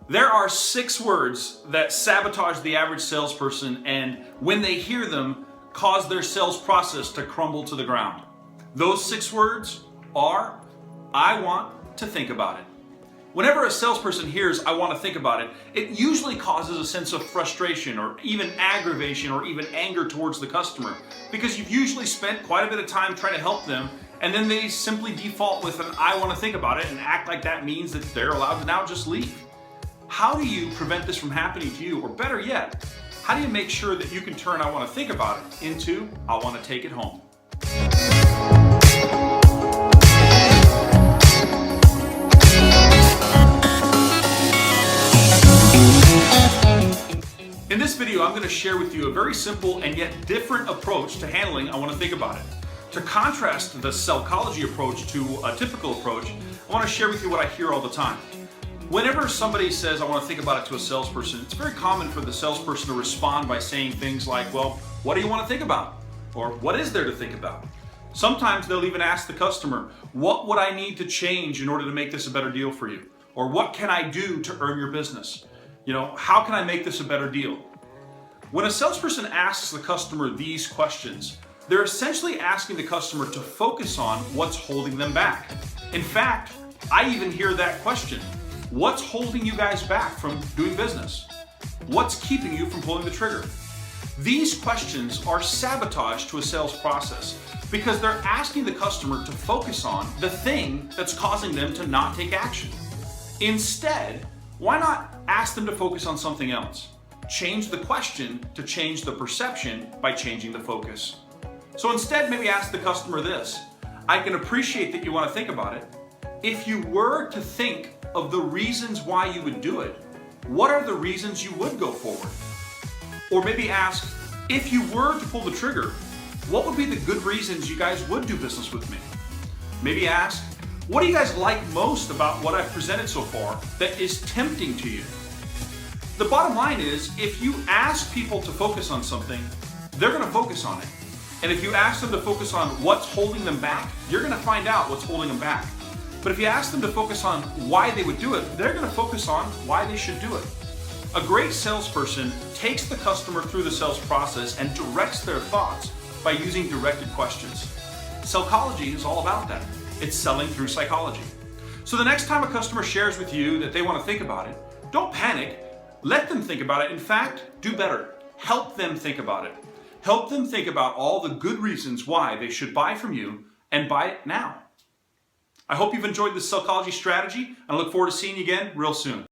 There are 6 words that sabotage the average salesperson, and when they hear them, cause their sales process to crumble to the ground. Those 6 words are, I want to think about it. Whenever a salesperson hears, I want to think about it, it usually causes a sense of frustration or even aggravation or even anger towards the customer, because you've usually spent quite a bit of time trying to help them, and then they simply default with an I want to think about it and act like that means that they're allowed to now just leave. How do you prevent this from happening to you? Or better yet, how do you make sure that you can turn I want to think about it into I want to take it home? In this video, I'm going to share with you a very simple and yet different approach to handling I want to think about it. To contrast the Sellchology approach to a typical approach, I want to share with you what I hear all the time. Whenever somebody says, I want to think about it to a salesperson, it's very common for the salesperson to respond by saying things like, well, what do you want to think about? Or what is there to think about? Sometimes they'll even ask the customer, what would I need to change in order to make this a better deal for you? Or what can I do to earn your business? How can I make this a better deal? When a salesperson asks the customer these questions, they're essentially asking the customer to focus on what's holding them back. In fact, I even hear that question. What's holding you guys back from doing business? What's keeping you from pulling the trigger? These questions are sabotage to a sales process because they're asking the customer to focus on the thing that's causing them to not take action. Instead, why not ask them to focus on something else? Change the question to change the perception by changing the focus. So instead, maybe ask the customer this. I can appreciate that you want to think about it. If you were to think of the reasons why you would do it, what are the reasons you would go forward? Or maybe ask, if you were to pull the trigger, what would be the good reasons you guys would do business with me? Maybe ask, what do you guys like most about what I've presented so far that is tempting to you? The bottom line is, if you ask people to focus on something, they're going to focus on it. And if you ask them to focus on what's holding them back, you're going to find out what's holding them back. But if you ask them to focus on why they would do it, they're going to focus on why they should do it. A great salesperson takes the customer through the sales process and directs their thoughts by using directed questions. Sellchology is all about that. It's selling through psychology. So the next time a customer shares with you that they want to think about it, don't panic. Let them think about it. In fact, do better. Help them think about it. Help them think about all the good reasons why they should buy from you and buy it now. I hope you've enjoyed this Sellchology strategy, and I look forward to seeing you again real soon.